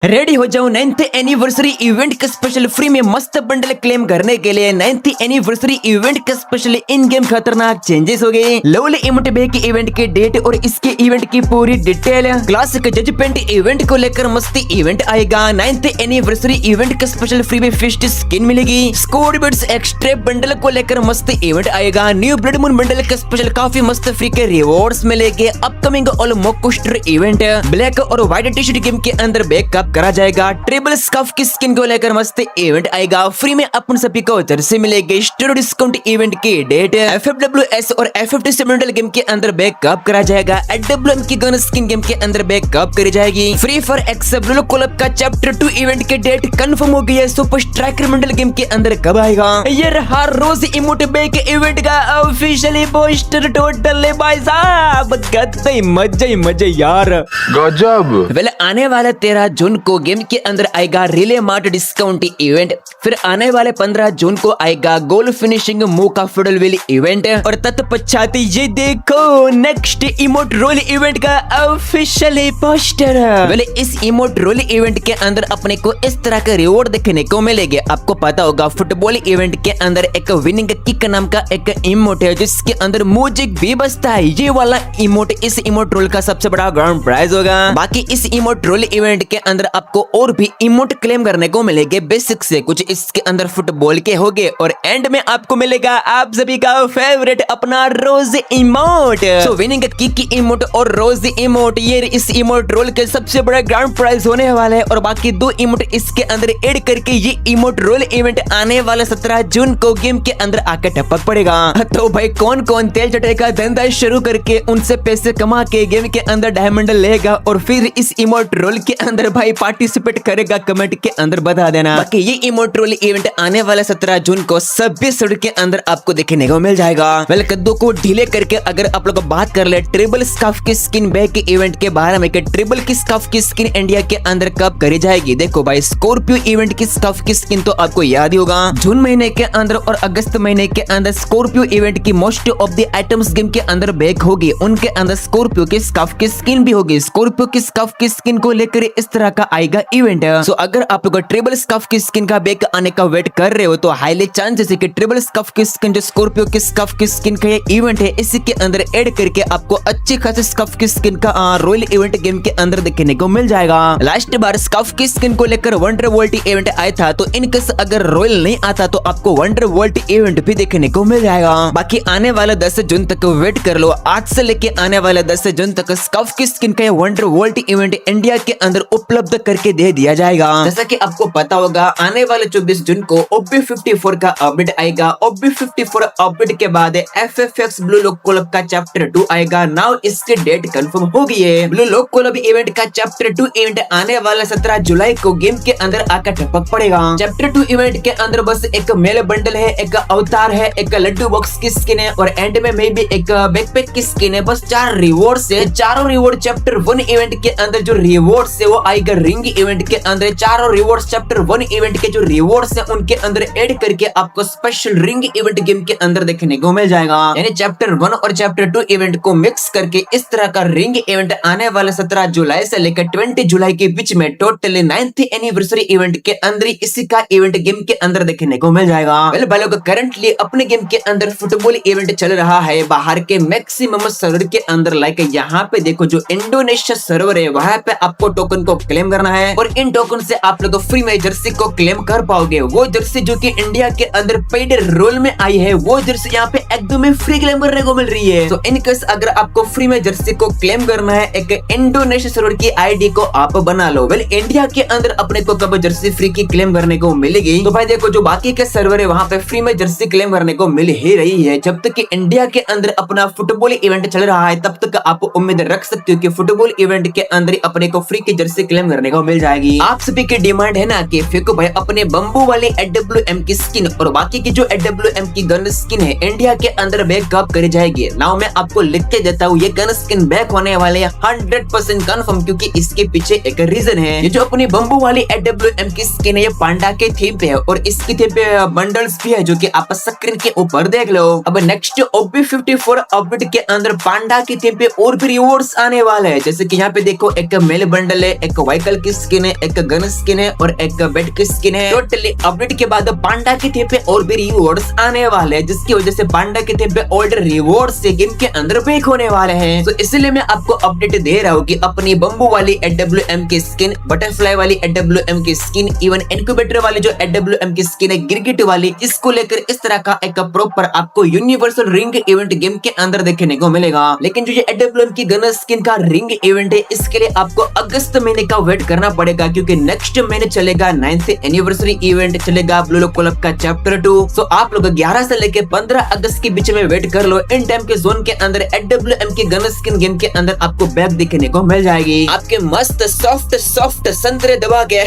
Ready हो जाओ 9th anniversary event का स्पेशल फ्री में मस्त बंडल क्लेम करने के लिए। 9th एनिवर्सरी इवेंट का स्पेशल इन गेम खतरनाक चेंजेस हो गए। लवली इमोट बैक इवेंट के डेट और इसके इवेंट की पूरी डिटेल। क्लासिक जजमेंट इवेंट को लेकर मस्ती इवेंट आएगा। 9th एनिवर्सरी इवेंट का स्पेशल फ्री में फिस्ट स्किन मिलेगी। स्कोर बिट्स एक्स्ट्रा बंडल को लेकर मस्त इवेंट आएगा। न्यू ब्लड मून बंडल का स्पेशल काफी मस्त फ्री के रिवॉर्ड्स मिलेंगे। अपकमिंग ऑल मोकोस्टर इवेंट ब्लैक और व्हाइट टी शर्ट गेम के अंदर बैकअप करा जाएगा। ट्रिपल स्कफ की स्किन को लेकर मस्त इवेंट आएगा। फ्री में अपन सभी को जर्सी मिलेगी। स्टोर डिस्काउंट इवेंट की डेट FFWS और FFT सेमेंटल गेम के अंदर बैकअप करा जाएगा। AWM की गन स्किन गेम के अंदर बैकअप करी जाएगी। Free for x blue club का चैप्टर 2 इवेंट की डेट कंफर्म हो गई है। सुपर स्ट्राइकर मंडल गेम के अंदर कब आएगा? ये रहा रोज इमोट बैक इवेंट का ऑफिशियली पोस्टर टोटल है भाई साहब। गद्दे मजे यार गजब। वेल आने वाला 13 जून को गेम के अंदर आएगा रिले मार्ट डिस्काउंट इवेंट। फिर आने वाले 15 जून को आएगा गोल फिनिशिंग मूव का फिडल व्हील इवेंट। और तत्पश्चात ये देखो नेक्स्ट इमोट रोल इवेंट का ऑफिशियली पोस्टर। वेल इस इमोट रोल इवेंट के अंदर अपने को इस तरह का रिवॉर्ड देखने को मिलेगा। आपको पता होगा फुटबॉल इवेंट के अंदर एक विनिंग किक नाम का एक इमोट है जिसके अंदर म्यूजिक भी बजता है। ये वाला इमोट इस इमोट रोल का सबसे बड़ा ग्रांड प्राइज होगा। बाकी इस इमोट रोल इवेंट के अंदर आपको और भी इमोट क्लेम करने को मिलेंगे। बेसिक से कुछ इसके अंदर फुटबॉल के होंगे और एंड में आपको मिलेगा आप सभी का फेवरेट अपना रोज इमोट। सो विनिंग किक की इमोट और रोज इमोट ये इस इमोट रोल के सबसे बड़ा ग्रांड प्राइज होने वाला है। और बाकी 2 इमोट इसके अंदर ऐड करके ये इमोट रोल इवेंट आने वाला 17 जून को गेम के अंदर आकर टपक पड़ेगा। तो भाई कौन कौन तेल चटे का धंधा शुरू करके उनसे पैसे कमा के गेम के अंदर डायमंड लेगा और फिर इस इमोट रोल के अंदर भाई पार्टिसिपेट करेगा, कमेंट के अंदर बता देना। बाकी ये इमोट रोल इवेंट आने वाला 17 जून को सभी सड़क के अंदर आपको देखने को मिल जाएगा। वेल कद्दू को ढीले करके अगर आप लोग बात कर ले ट्रिपल स्कफ की स्किन बैक के इवेंट के बारे में कि ट्रिपल की स्कफ की स्किन इंडिया के अंदर कब करी जाएगी। देखो भाई स्कॉर्पियो इवेंट की स्कफ की स्किन तो आपको याद ही होगा। जून महीने के अंदर और अगस्त महीने के अंदर स्कॉर्पियो इवेंट की most of the items game के अंदर बैक होगी। उनके अंदर स्कॉर्पियो की स्कफ की स्किन भी होगी। स्कॉर्पियो की स्कफ की स्किन को लेकर इस तरह का आएगा इवेंट। सो अगर आप लोग ट्रिपल स्कफ की स्किन का बैक आने का वेट कर रहे हो तो हाईली चांसेस है कि ट्रिपल स्कफ की स्किन जो स्कॉर्पियो की स्कफ की स्किन का ये इवेंट है इसी के अंदर ऐड करके आपको अच्छी खासी स्कफ की स्किन का रॉयल इवेंट गेम के अंदर देखने को मिल जाएगा। लास्ट बार स्कफ की स्किन को लेकर वंडर वर्ल्ड इवेंट आया था तो इनकेस अगर रॉयल नहीं आता तो आपको वंडर वर्ल्ड इवेंट भी देखने को मिल जाएगा। बाकी आने वाला 10 जून तक वेट कर लो। आज से लेके आने वाला 10 जून तक स्कफ की स्किन का वंडर वर्ल्ड इवेंट इंडिया के अंदर उपलब्ध करके दे दिया जाएगा। जैसा कि आपको पता होगा आने वाले 24 जून को OB54 का अपडेट आएगा। OB54 अपडेट के बाद FFX ब्लू लॉक क्लब का चैप्टर 2 आएगा। नाउ इसकी डेट कंफर्म हो गई है। ब्लू लॉक क्लब इवेंट का चैप्टर 2 इवेंट आने वाला 17 जुलाई को गेम के अंदर आकर टपक पड़ेगा। चैप्टर 2 इवेंट के अंदर बस एक मेल बंडल है, एक अवतार है, एक लड्डू बॉक्स की स्किन है और एंड में मे भी एक बैकपैक की स्किन है। बस 4 रिवॉर्ड्स है। चारों रिवॉर्ड चैप्टर 1 इवेंट के अंदर जो रिवॉर्ड्स है वो आएगा रिंग इवेंट के अंदर। चारों रिवॉर्ड्स चैप्टर 1 इवेंट के जो रिवॉर्ड्स है उनके अंदर ऐड करके आपको स्पेशल रिंग इवेंट गेम के अंदर देखने को मिल जाएगा। यानी चैप्टर 1 और चैप्टर 2 इवेंट को मिक्स करके इस तरह का रिंग इवेंट आने वाले 17 जुलाई से लेकर 20 जुलाई के बीच में टोटली 9th एनिवर्सरी इवेंट के अंदर इसी का इवेंट गेम के अंदर देखने को मिल जाएगा। वेल भाई लोग करंटली अपने गेम के अंदर फुटबॉल इवेंट चल रहा है बाहर के मैक्सिमम सर्वर के अंदर। लाइक यहाँ पे देखो जो इंडोनेशिया सर्वर है वहां पे आपको टोकन को क्लेम करना है और इन टोकन से आप लोग फ्री में जर्सी को क्लेम कर पाओगे। वो जर्सी जो कि इंडिया के अंदर पेड रोल में आई है वो जर्सी यहाँ पे एकदम में फ्री क्लेम करने को मिल रही है। तो इनकेस अगर आपको फ्री में जर्सी को क्लेम करना है एक इंडोनेशिया सर्वर की आईडी को आप बना लो। वेल इंडिया के अंदर अपने को कब जर्सी फ्री की क्लेम करने को मिलेगी तो भाई देखो जो बाकी के सर्वर है वहाँ पे फ्री में जर्सी क्लेम करने को मिल ही रही है। जब तक कि इंडिया के अंदर अपना फुटबॉल इवेंट चल रहा है तब तक आप उम्मीद रख सकते हो कि फुटबॉल इवेंट के अंदर अपने को फ्री की जर्सी क्लेम करने को मिल जाएगी। आप सभी की डिमांड है ना कि फेंको भाई अपने बम्बू वाले AWM की स्किन और बाकी की जो AWM की गन स्किन है इंडिया के अंदर बैकअप करी जाएगी। नाउ मैं आपको लिख के देता हूँ ये गन स्किन बैक होने वाले 100% कंफर्म क्योंकि इसके पीछे एक रीजन है। ये जो अपनी बम्बू वाली AWM की स्किन है ये पांडा के थीम पे है और इसकी थीम पे बंडल्स भी है जो कि आप स्क्रीन के ऊपर देख लो। अब नेक्स्ट OB54 अपडेट के अंदर पांडा की थीम पे और भी रिवॉर्ड्स आने वाले हैं। जैसे कि यहाँ पे देखो एक मेल बंडल है, एक वाई साइकिल की स्किन है, एक गन स्किन है और एक बेड की स्किन है। टोटली अपडेट के बाद पांडा के थीम पे और भी रिवॉर्ड्स आने वाले हैं, जिसकी वजह से पांडा के थीम पे ओल्ड रिवॉर्ड्स से गेम के अंदर बैक होने वाले हैं। तो इसलिए मैं आपको अपडेट दे रहा हूँ कि अपनी बम्बू वाली AWM की स्किन, बटरफ्लाई वाली AWM की स्किन, इवन इंक्यूबेटर वाली जो AWM की स्किन है गिरगिट वाली, इसको लेकर इस तरह का एक प्रॉपर आपको यूनिवर्सल रिंग इवेंट गेम के अंदर देखने को मिलेगा। लेकिन जो ये AWM की गन स्किन का रिंग इवेंट है, इसके लिए आपको अगस्त महीने का वेट करना पड़ेगा, क्योंकि नेक्स्ट महीने चलेगा 9th एनिवर्सरी इवेंट, चलेगा ब्लू लॉक क्लब का चैप्टर 2। सो आप लोग 11 से लेके 15 अगस्त के बीच में वेट कर लो। इन टाइम के जोन के अंदर AWM की गन स्किन गेम के अंदर आपको बैग दिखने को मिल जाएगी, आपके मस्त सॉफ्ट सॉफ्ट संतरे दबा के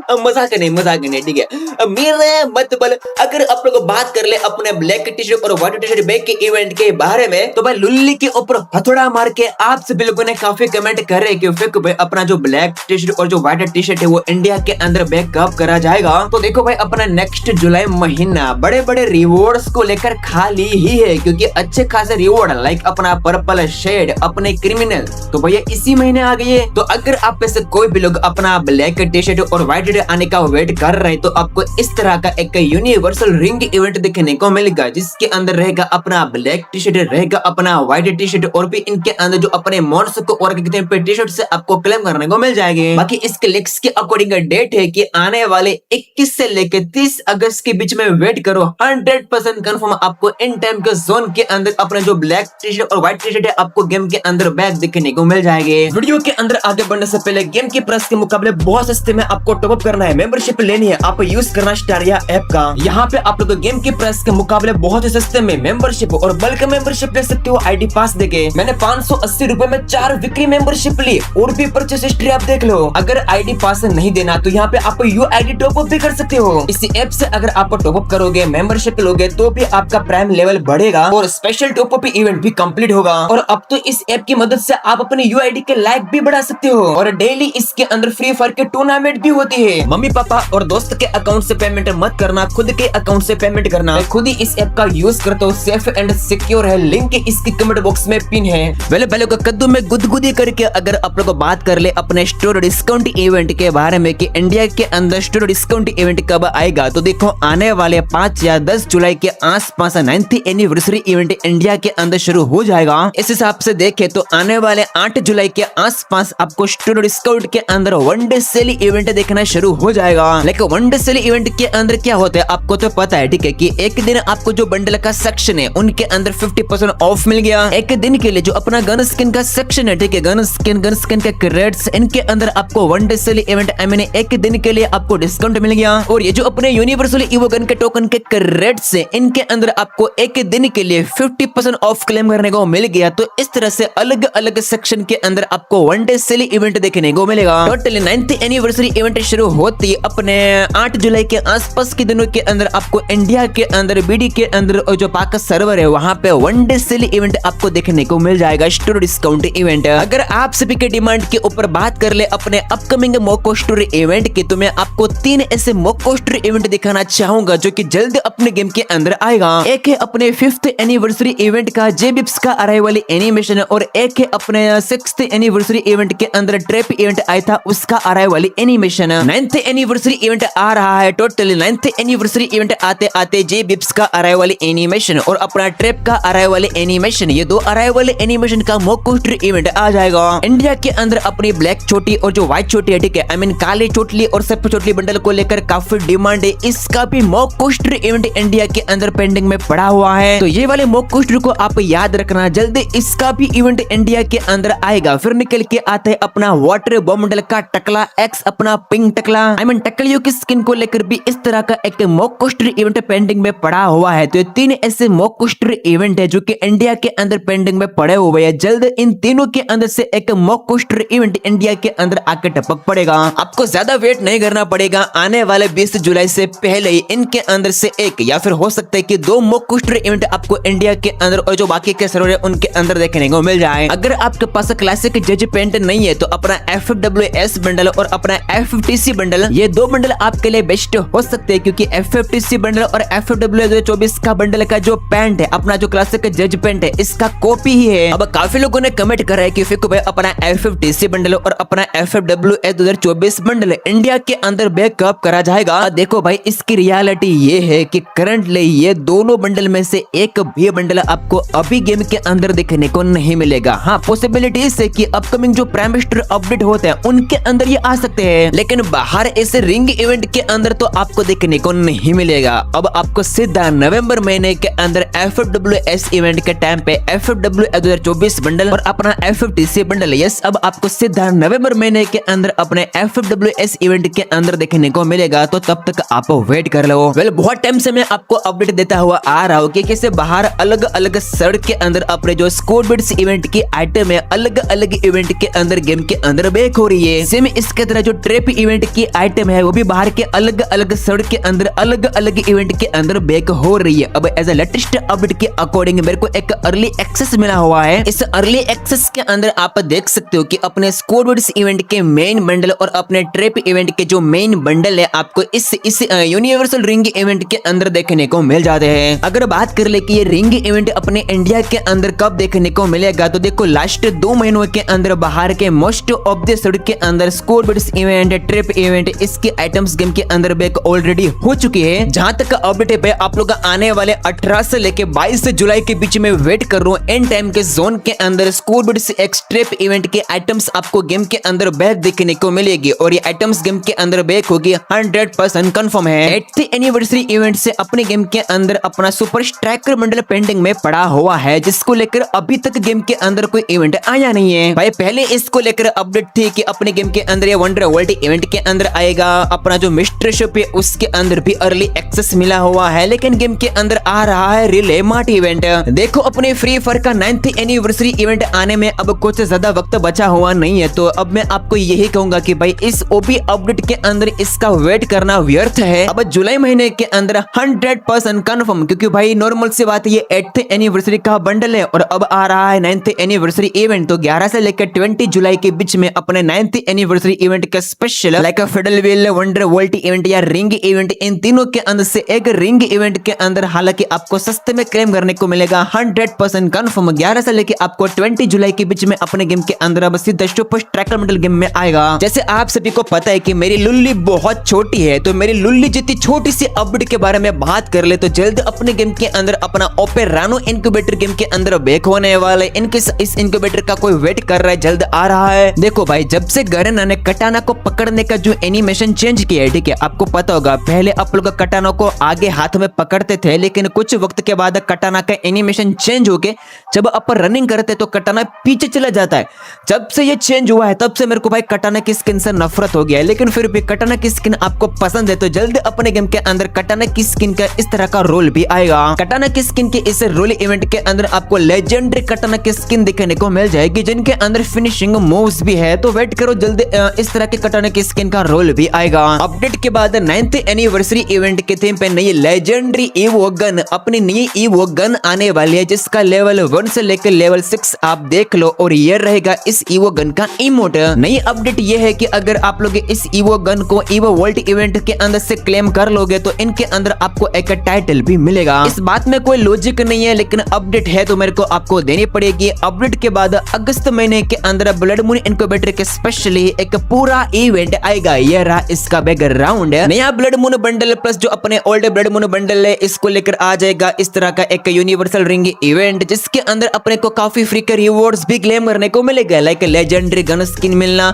मजाक नहीं, ठीक है। मेरे मतलब अगर आप लोग बात कर ले अपने ब्लैक टी शर्ट और व्हाइट टी शर्ट बैग के इवेंट के बारे में, तो भाई लुल्ली के ऊपर हथौड़ा मार के आप सभी लोगों ने काफी कमेंट करे कि फिक भाई अपना जो ब्लैक टी शर्ट और जो व्हाइट टी शर्ट है वो इंडिया के अंदर बैग कब करा जाएगा। तो देखो भाई अपना नेक्स्ट जुलाई महीना बड़े बड़े रिवॉर्ड्स को लेकर खाली ही है, क्योंकि अच्छे खासे रिवॉर्ड लाइक अपना पर्पल शेड, अपने क्रिमिनल, तो भैया इसी महीने आ गई है। तो अगर आप में से कोई भी लोग अपना ब्लैक टी शर्ट और व्हाइट टी शर्ट आने का वेट कर रहे हैं, तो आपको इस तरह का एक यूनिवर्सल रिंग इवेंट देखने को मिलेगा, जिसके अंदर रहेगा अपना ब्लैक टी शर्ट, रहेगा अपना व्हाइट टी शर्ट, और भी इनके अंदर जो अपने मॉन्स को और टी शर्ट से आपको क्लेम करने को मिल जाएंगे। बाकी इसके लिंक्स के अकॉर्डिंग डेट है कि आने वाले 21 से लेकर 30 अगस्त के बीच में वेट करो, 100% कंफर्म आपको इन टाइम के जोन के अंदर अपने जो ब्लैक टी शर्ट और व्हाइट टी शर्ट है आपको गेम के अंदर बैग दिखने को मिल जाएंगे। वीडियो के अंदर आगे बढ़ने से पहले गेम के प्राइस के मुकाबले बहुत सस्ते में आपको टॉप अप करना है, मेंबरशिप लेनी है, आप यूज करना स्टारिया ऐप का। यहाँ पे आप लोग गेम के प्राइस के मुकाबले बहुत ही सस्ते में मेंबरशिप और बल्क मेंबरशिप ले सकते हो आईडी पास देके। मैंने 580 रुपए में 4 वीकली मेंबरशिप ली, और भी परचेस हिस्ट्री आप देख लो। अगर आईडी पास नहीं देना तो यहाँ पे आप यूआईडी टॉप अप भी कर सकते हो। इसी ऐप से अगर आप टॉप अप करोगे, मेंबरशिप लोगे, तो भी आपका प्राइम लेवल बढ़ेगा और स्पेशल टॉप अप इवेंट भी कंप्लीट होगा। और अब तो इस ऐप की मदद से आप अपने यूआईडी के लाइक भी बढ़ा सकते हो, और डेली इसके अंदर फ्री फायर के टूर्नामेंट भी होती है। मम्मी पापा और दोस्त के अकाउंट से पेमेंट मत करना, खुद के अकाउंट से पेमेंट करना। मैं खुद ही इस ऐप का यूज करता हूँ, सेफ एंड सिक्योर है, लिंक इसकी कमेंट बॉक्स में पिन है। पहले को कद्दू में गुदगुदी करके अगर आप लोग बात कर ले अपने स्टोर डिस्काउंट इवेंट के बारे में कि इंडिया के अंदर स्टोर डिस्काउंट इवेंट कब आएगा, तो देखो आने वाले 5 या 10 जुलाई के आसपास 9th एनिवर्सरी इवेंट इंडिया के अंदर शुरू हो जाएगा। इस हिसाब से देखे तो आने वाले 8 जुलाई के आसपास आपको स्टोर डिस्काउंट के अंदर वन डे सेल इवेंट देखना शुरू हो जाएगा। लेकिन वन डे सेल इवेंट के अंदर क्या होता है आपको तो पता है, ठीक है, कि एक दिन आपको जो बंडल का सेक्शन है उनके अंदर 50% ऑफ मिल गया। एक दिन के लिए जो अपना गन स्किन का सेक्शन है, ठीक है, गन स्किन के क्रेड्स, इनके अंदर आपको वन डे सेल इवेंट एक दिन के लिए आपको डिस्काउंट मिल गया। और ये जो अपने यूनिवर्सल इवो गन के टोकन के क्रेड्स है, इनके अंदर आपको एक दिन के लिए 50% ऑफ क्लेम करने को मिल गया। तो इस तरह से अलग अलग सेक्शन के अंदर आपको वन डे सेल इवेंट देखने को मिलेगा। टोटली 9th एनिवर्सरी इवेंट शुरू होती है अपने 8 जुलाई के आसपास के दिनों के अंदर। आपको इंडिया के अंदर बीडी के अंदर और जो पाक सर्वर है वहां पे वन डे सेल इवेंट आपको देखने को मिल जाएगा, स्टोर डिस्काउंट इवेंट। अगर आप सभी के डिमांड के ऊपर बात कर ले अपने अपकमिंग मोको स्टोर इवेंट की, तो मैं आपको 3 ऐसे मोको स्टोर इवेंट दिखाना चाहूंगा जो कि जल्द अपने गेम के अंदर आएगा। एक है अपने 5th एनिवर्सरी इवेंट का जेबिप्स का अराइवल एनिमेशन, और एक है अपने 6th एनिवर्सरी इवेंट के अंदर ट्रैप इवेंट आया था उसका arrival animation. 9th anniversary event आ रहा है। टोटली 9th एनिवर्सरी इवेंट आते आते जेबिप्स का अराइवल एनिमेशन और अपना ट्रैप का अराइवल एनिमेशन, ये 2 अराइवल एनिमेशन का मोको स्टोर इवेंट आ जाएगा। इंडिया के अंदर अपनी ब्लैक चोटी और जो व्हाइट चोटी है, ठीक है, आई मीन काली चोटली और सफेद चोटली बंडल को लेकर काफी डिमांड है। इसका भी मोको स्टोर इवेंट इंडिया के अंदर पेंडिंग में पड़ा हुआ है, तो ये वाले मोको स्टोर को आप याद रखना, जल्दी इसका भी इवेंट इंडिया के अंदर आएगा। फिर निकल के आता है अपना वाटर बॉम्बल का टकला एक्स, अपना पिंक टकला, आई मीन टकलियों की स्किन को लेकर भी इस तरह का एक मोको स्टोर इवेंट पेंडिंग में पड़ा हुआ है। तो ये 3 ऐसे मोको स्टोर इवेंट है जो कि इंडिया के अंदर पेंडिंग में पड़े हुए हैं। जल्द इन तीनों के अंदर से एक मोको स्टोर इवेंट इंडिया के अंदर आके टपक पड़ेगा। आपको ज्यादा वेट नहीं करना पड़ेगा, आने वाले 20 जुलाई से पहले ही इनके अंदर से एक या फिर हो सकता है कि 2 मोको स्टोर इवेंट आपको इंडिया के अंदर और जो बाकी के सर्वर है उनके अंदर देखने को मिल जाए। अगर आपके पास क्लासिक जज पेंट नहीं है तो अपना FWS बंडल और अपना FFTC बंडल, ये दो बंडल आपके लिए बेस्ट हो सकते हैं क्योंकि FFTC बंडल और FFW 2024 का बंडल का जो पैंट है, अपना जो क्लासिक जज पैंट है, इसका कॉपी ही है। अब काफी लोगों ने कमेंट करा है कि फिको भाई अपना FFTC बंडल और अपना FFW 2024 बंडल इंडिया के अंदर बैकअप करा जाएगा। देखो भाई इसकी रियलिटी ये है कि करंटली ये दोनों बंडल में से एक भी बंडल आपको अभी गेम के अंदर देखने को नहीं मिलेगा। हाँ, पॉसिबिलिटी है कि अपकमिंग जो प्राइम मिनिस्टर अपडेट होते हैं उनके अंदर ये आ सकते हैं, लेकिन बाहर इस रिंग इवेंट के अंदर तो आपको देखने को नहीं मिलेगा। अब आपको सीधा नवंबर महीने के अंदर FFWS इवेंट के टाइम पे FFW 2024 बंडल और अपना FFTC बंडल, यस, अब आपको सीधा नवंबर महीने के अंदर अपने FFWS इवेंट के अंदर देखने को मिलेगा। तो तब तक आप वेट कर लो। वेल, बहुत टाइम से मैं आपको अपडेट देता हुआ आ रहा हूँ कि कैसे बाहर अलग अलग सड़क के अंदर अपने जो स्क्वाड बिट्स इवेंट की आइटम है अलग अलग इवेंट के अंदर गेम के अंदर बैक हो रही है। सेम इसके तरह जो ट्रैप इवेंट की आइटम है वो भी बाहर के अलग अलग सड़क के अंदर अलग अलग इवेंट के अंदर बैक हो रही है। अब एज ए लेटेस्ट अपडेट के अकॉर्डिंग मेरे को एक अर्ली एक्सेस मिला हुआ है। इस अर्ली एक्सेस के अंदर आप देख सकते हो कि अपने स्क्वाड बिट्स इवेंट के मेन बंडल और अपने ट्रैप इवेंट के जो मेन बंडल है आपको इस यूनिवर्सल रिंग इवेंट के अंदर देखने को मिल जाते हैं। अगर बात कर ले कि ये रिंग इवेंट अपने इंडिया के अंदर कब देखने को मिलेगा, तो देखो लास्ट 2 महीनों के अंदर बाहर के मोस्ट ऑफ द सड़क के अंदर squad bits event, trip event, इसके आइटम्स गेम के अंदर बैक ऑलरेडी हो चुकी है। जहां तक अपडेट पे आप लोग आने वाले 18 से लेके 22 जुलाई के बीच में वेट कर रहा हूं। एंड टाइम के जोन के अंदर squad bits x trip event के आइटम्स आपको गेम के अंदर बैक देखने को मिलेगी और ये आइटम्स गेम के अंदर बैक होगी 100% कंफर्म है। 8th एनिवर्सरी इवेंट से अपने गेम के अंदर अपना सुपर स्ट्राइकर बंडल पेंडिंग में पड़ा हुआ है, जिसको लेकर अभी तक गेम के अंदर कोई इवेंट आया नहीं है। भाई पहले इसको लेकर अपडेट थी कि अपने गेम के अंदर ये वंडर वर्ल्ड इवेंट के अंदर आएगा। अपना जो मिस्टर शिप है उसके अंदर भी अर्ली एक्सेस मिला हुआ है, लेकिन गेम के अंदर आ रहा है रिले मार्ट इवेंट। देखो अपने फ्री फायर का 9th एनिवर्सरी इवेंट आने में अब कुछ ज्यादा वक्त बचा हुआ नहीं है, तो अब मैं आपको यही कहूंगा कि भाई इस ओपी अपडेट के अंदर इसका वेट करना व्यर्थ है। अब जुलाई महीने के अंदर 100% कंफर्म, क्योंकि भाई नॉर्मल सी बात ये 8th एनिवर्सरी का बंडल है और अब आ रहा है 9th एनिवर्सरी इवेंट। तो 11 से लेकर 20 जुलाई के बीच में अपने 9th एनिवर्सरी इवेंट का special like fiddle wheel, wonder world event या रिंग इवेंट, इन तीनों के अंदर से एक रिंग इवेंट के अंदर हालांकि आपको सस्ते में क्लेम करने को मिलेगा 100% कंफर्म। 11 से लेकर आपको 20 जुलाई के बीच में अपने गेम के अंदर अब सीधा सुपर स्ट्राइकर बंडल गेम में आएगा। जैसे आप सभी को पता है कि मेरी लुल्ली बहुत छोटी है, तो मेरी लुल्ली जितनी छोटी सी अपडेट के बारे में बात कर ले तो जल्द अपने गेम के अंदर अपना ओपेरानो इंक्यूबेटर गेम के अंदर बैक होने वाला है। इनके इस इंक्यूबेटर का कोई वेट कर रहा है, जल्द आ रहा है। देखो भाई जब से गरना ने कटाना को पकड़ने का जो एनिमेशन चेंज किया है, ठीक है, आपको पता होगा पहले आप लोग कटाना को आगे हाथ में पकड़ते थे, लेकिन कुछ वक्त के बाद कटाना का एनिमेशन चेंज होके जब आप रनिंग करते तो कटाना पीछे चला जाता है। जब से ये चेंज हुआ है तब से मेरे को भाई कटाना की स्किन से नफरत हो गया है, लेकिन फिर भी कटाना की स्किन आपको पसंद है तो जल्द अपने गेम के अंदर कटाना की स्किन का इस तरह का रोल भी आएगा। कटाना की स्किन के इस रोल इवेंट के अंदर आपको लेजेंडरी कटाना की स्किन देखने को मिल जाएगी, जिनके अंदर फिनिशिंग मूव्स भी है। तो वेट करो, जल्द इस तरह के कटाना की स्किन का रोल भी आएगा। अपडेट के बाद 9th एनिवर्सरी इवेंट के थीम पे नई लेजेंडरी ईवो गन, अपनी नई ईवो गन आने वाली है, जिसका लेवल 1 से लेकर लेवल 6 आप देख लो, और ये रहेगा इस ईवो गन का इमोट। नई अपडेट ये है कि अगर आप लोग इस ईवो गन को ईवो वर्ल्ड इवेंट के अंदर से क्लेम कर लोगे तो इनके अंदर आपको एक टाइटल भी मिलेगा। इस बात में कोई लॉजिक नहीं है, लेकिन अपडेट है तो मेरे को आपको देनी पड़ेगी। अपडेट के बाद अगस्त महीने के अंदर ब्लड मून इनक्यूबेटर के स्पेशली एक पूरा इवेंट आएगा। यह रहा इसका बैकग्राउंड। नया ब्लड मून बंडल प्लस जो अपने ओल्ड ब्लड मून बंडल है इसको लेकर आ जाएगा इस तरह का एक यूनिवर्सल रिंग इवेंट, जिसके अंदर अपने को काफी फ्री के रिवॉर्ड्स भी क्लेम करने को मिलेगा, लाइक लेजेंडरी गन स्किन मिलना,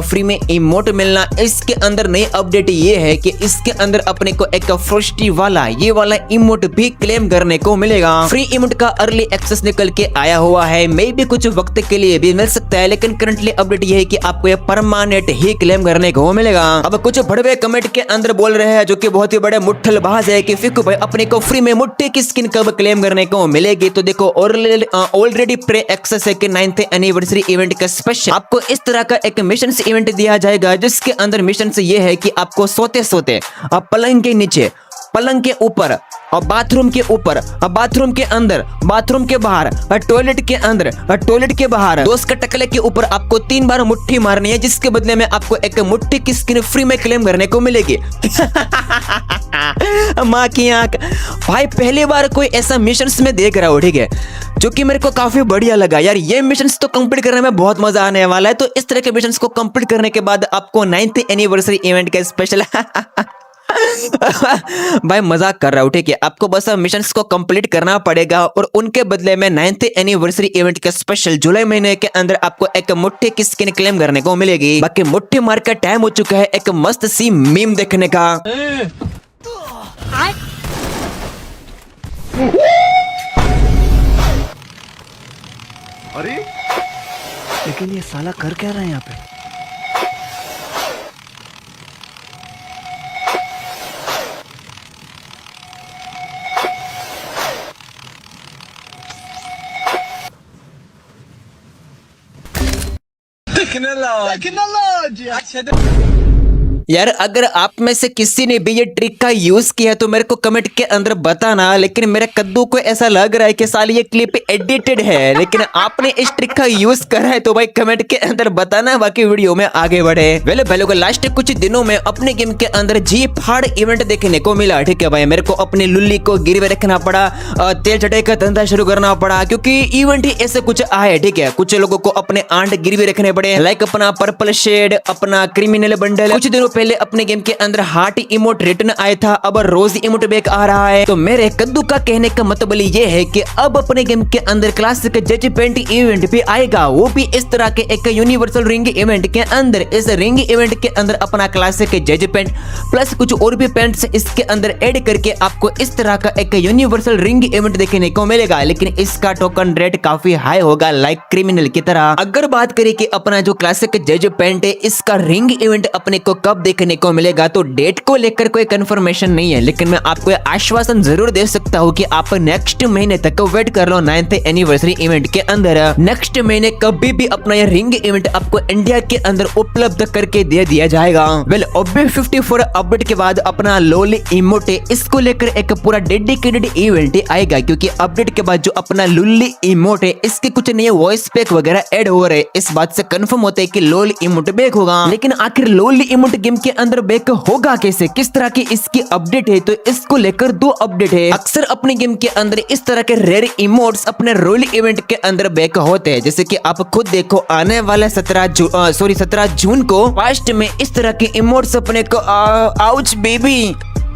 फ्री में इमोट मिलना। इसके अंदर नई अपडेट ये है कि इसके अंदर अपने को एक फ्रोस्टी वाला ये वाला इमोट भी क्लेम करने को मिलेगा। फ्री इमोट का अर्ली एक्सेस निकल के आया हुआ है, मे भी कुछ वक्त के लिए भी मिल सकता है, लेकिन करंटली अपडेट ये है कि आपको ये परमानेंट ही क्लेम करने को मिलेगा। अब कुछ बड़े कमेंट के अंदर बोल रहे हैं जो कि बहुत ही बड़े मुट्ठलबाज है कि फिकू भाई अपने को फ्री में मुट्ठी की स्किन कब क्लेम करने को मिलेगी। तो देखो ऑलरेडी प्रे एक्सेस है कि 9th एनिवर्सरी इवेंट का स्पेशल आपको इस तरह का एक मिशन इवेंट दिया जाएगा, जिसके अंदर मिशन ये है कि आपको सोते सोते आप पलंग के नीचे पलंग के ऊपर और बाथरूम के ऊपर और बाथरूम के अंदर, बाथरूम के बाहर और टॉयलेट के अंदर और टॉयलेट के बाहर दोस्त के टकले के ऊपर आपको 3 बार मुट्ठी मारनी है, जिसके बदले में आपको एक मुट्ठी की स्किन फ्री में क्लेम करने को मिलेगी। माँ की आंख। भाई पहली बार कोई ऐसा मिशंस में देख रहा हूँ, ठीक है, जो कि मेरे को काफी बढ़िया लगा यार। ये मिशंस तो कंप्लीट करने में बहुत मजा आने वाला है। तो इस तरह के मिशंस को कंप्लीट करने के बाद आपको 9th एनिवर्सरी इवेंट का स्पेशल भाई मजाक कर रहा हूँ, ठीक है, आपको बस मिशंस को कंप्लीट करना पड़ेगा और उनके बदले में 9th एनिवर्सरी इवेंट का स्पेशल जुलाई महीने के अंदर आपको एक मुट्ठी की स्किन क्लेम करने को मिलेगी। बाकी मुट्ठी मार का टाइम हो चुका है एक मस्त सी मीम देखने का। अरे लेकिन ये साला कर क्या रहा है यहाँ पे? यार अगर आप में से किसी ने भी ये ट्रिक का यूज किया तो मेरे को कमेंट के अंदर बताना, लेकिन मेरे कद्दू को ऐसा लग रहा है कि साली ये क्लिप एडिटेड है, लेकिन आपने इस ट्रिक का यूज करा है तो भाई कमेंट के अंदर बताना, बाकी वीडियो में आगे बढ़े। वेल भाई लोगों, लास्ट कुछ दिनों में अपने गेम के अंदर जी फाड़ इवेंट देखने को मिला, ठीक है भाई। मेरे को अपनी लुल्ली को गिरवे रखना पड़ा, तेल चटाई का धंधा शुरू करना पड़ा, क्योंकि इवेंट ही ऐसे कुछ आए, ठीक है। कुछ लोगों को अपने आंट गिरवी रखने पड़े, लाइक अपना पर्पल शेड, अपना क्रिमिनल बंडल। कुछ दिनों पहले अपने गेम के अंदर हार्ट इमोट रिटर्न आया था, अब रोज इमोट बैक आ रहा है। तो मेरे कद्दू का कहने का मतलब ये है कि अब अपने गेम के अंदर क्लासिक जजमेंट इवेंट भी आएगा, वो भी इस तरह के एक यूनिवर्सल रिंग इवेंट के अंदर। इस रिंग इवेंट के अंदर अपना क्लासिक जजमेंट प्लस कुछ और भी पेंट्स इसके अंदर ऐड करके आपको इस तरह का एक यूनिवर्सल रिंग इवेंट देखने को मिलेगा, लेकिन इसका टोकन रेट काफी हाई होगा, लाइक क्रिमिनल की तरह। अगर बात करें कि अपना जो क्लासिक जजमेंट है, इसका रिंग इवेंट अपने को कब देखने को मिलेगा, तो डेट को लेकर कोई कंफर्मेशन नहीं है, लेकिन मैं आपको आश्वासन जरूर दे सकता हूं कि आप नेक्स्ट महीने तक वेट कर लो 9th एनिवर्सरी इवेंट के अंदर। नेक्स्ट महीने कभी भी अपना यह रिंग इवेंट आपको इंडिया के अंदर उपलब्ध करके दे दिया जाएगा। वेल OB54 अपडेट के बाद अपना लोल इमोट है, इसको लेकर एक पूरा डेडिकेटेड इवेंट आएगा, क्योंकि अपडेट के बाद जो अपना लुल्ली इमोट है, इसके कुछ नए वॉइस पैक वगैरह ऐड हो रहे, इस बात से कंफर्म होता है कि लोल इमोट बैक होगा। लेकिन आखिर लोल इमोट गेम के अंदर बैक होगा कैसे, किस तरह की इसकी अपडेट है, तो इसको लेकर 2 अपडेट है। अक्सर अपने गेम के अंदर इस तरह के रेयर इमोट्स अपने रोल इवेंट के अंदर बैक होते हैं, जैसे कि आप खुद देखो आने वाले 17 जून को फास्ट में इस तरह के इमोट्स अपने को आउच बेबी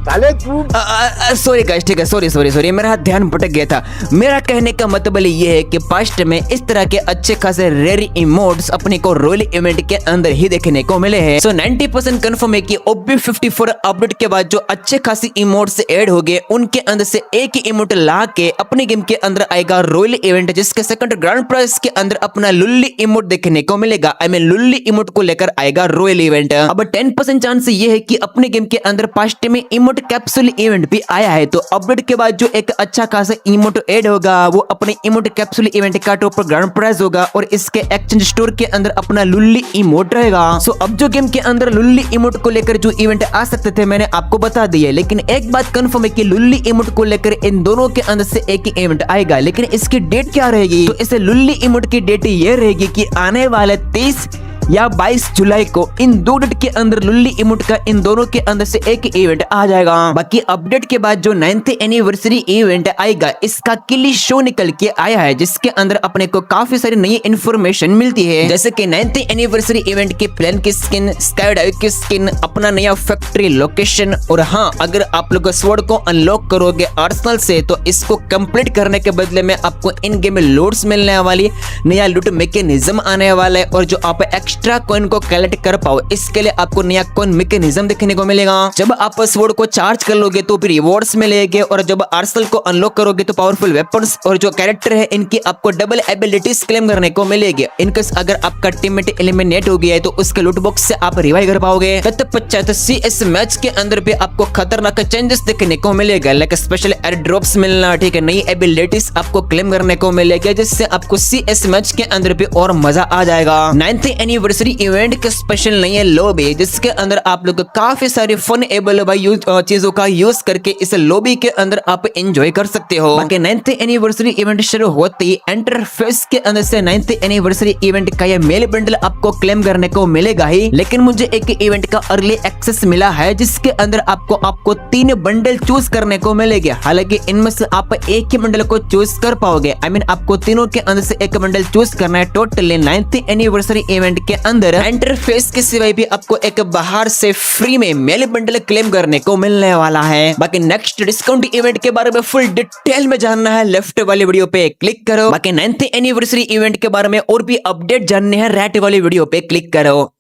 सॉरी गाइस, ठीक है, सॉरी मेरा ध्यान भटक गया था। मेरा कहने का मतलब ये है कि पास्ट में इस तरह के अच्छे खासे रेयर इमोट्स अपने को रॉयल इवेंट के अंदर ही देखने को मिले हैं। सो 90% कंफर्म है कि OB54 अपडेट के बाद जो अच्छे खासी इमोट्स ऐड हो गए, उनके अंदर से एक ही इमोट ला के अपने गेम के अंदर आएगा रॉयल इवेंट, जिसके सेकंड ग्रैंड प्राइज के अंदर अपना लुल्ली इमोट देखने को मिलेगा। आई मीन लुल्ली इमोट को लेकर आएगा रॉयल इवेंट। अब 10% चांस ये है कि अपने गेम के अंदर पास्ट में इमोट कैप्सूल इवेंट भी आया है, तो अपडेट के बाद जो एक अच्छा खासा इमोट ऐड होगा, वो अपने इमोट कैप्सूल इवेंट का टॉप ग्रैंड प्राइज होगा और इसके एक्सचेंज स्टोर के अंदर अपना लुल्ली इमोट रहेगा। सो अब जो गेम के अंदर लुल्ली इमोट को लेकर जो इवेंट आ सकते थे मैंने आपको बता दिया, लेकिन एक बात कंफर्म है कि लुल्ली इमोट को लेकर इन दोनों के अंदर से एक ही इवेंट आएगा, लेकिन इसकी डेट क्या रहेगी, तो इसे लुल्ली इमोट की डेट ये रहेगी कि आने वाले 30 या 22 जुलाई को इन 2 डेट के अंदर लुल्ली इमोट का इन दोनों के अंदर से एक इवेंट आ जाएगा। बाकी अपडेट के बाद जो 9th एनिवर्सरी इवेंट आएगा, इसका किली शो निकल के आया है, जिसके अंदर अपने को काफी सारी नई इन्फॉर्मेशन मिलती है, जैसे कि 9th एनिवर्सरी इवेंट के प्लेन की स्किन, स्काई डाइव की स्किन, अपना नया फैक्ट्री लोकेशन, और हाँ अगर आप लोग स्वॉर्ड को अनलॉक करोगे आर्सेनल से, तो इसको कंप्लीट करने के बदले में आपको इन गेम में लूट्स मिलने वाली, नया लूट मैकेनिज्म आने वाला है, और जो आप एक्स्ट्रा कॉइन को कलेक्ट कर पाओ, इसके लिए आपको नया कॉइन मैकेनिज्म देखने को मिलेगा। जब आप स्वॉर्ड को चार्ज कर लोगे तो फिर रिवॉर्ड्स मिलेंगे, और जब आर्सेनल को अनलॉक करोगे तो पावरफुल वेपन्स और जो कैरेक्टर है इनकी आपको डबल एबिलिटीज क्लेम करने को मिलेगी। इनकेस अगर आपका टीममेट एलिमिनेट हो गया है तो उसके लूट बॉक्स से आप रिवाइव कर पाओगे। तत्पश्चात CS मैच के अंदर भी आपको खतरनाक चेंजेस देखने को मिलेगा, लाइक स्पेशल एयर ड्रॉप्स मिलना, ठीक है, नई एबिलिटीज आपको क्लेम करने को मिलेगी, जिससे आपको CS मैच के अंदर भी और मजा आ जाएगा। 9th एनिवर्सरी एनिवर्सरी इवेंट के स्पेशल नहीं है लॉबी, जिसके अंदर आप लोग काफी सारे फन एबल चीजों का यूज करके इस लॉबी के अंदर आप एंजॉय कर सकते हो। बाकी 9th एनिवर्सरी इवेंट शुरू होते ही इंटरफेस के अंदर से 9th एनिवर्सरी इवेंट का ये मेल बंडल आपको क्लेम करने को मिलेगा ही, लेकिन मुझे एक इवेंट का अर्ली एक्सेस मिला है जिसके अंदर आपको 3 बंडल चूज करने को मिलेगा। हालांकि इनमें से आप एक ही बंडल को चूज कर पाओगे, आई मीन आपको तीनों के अंदर से एक बंडल चूज करना है। टोटली 9th एनिवर्सरी इवेंट के अंदर इंटरफेस के सिवाय भी आपको एक बाहर से फ्री में मेल बंडल क्लेम करने को मिलने वाला है। बाकी नेक्स्ट डिस्काउंट इवेंट के बारे में फुल डिटेल में जानना है, लेफ्ट वाली वीडियो पे क्लिक करो। बाकी 9th एनिवर्सरी इवेंट के बारे में और भी अपडेट जानने हैं, राइट वाली वीडियो पे क्लिक करो।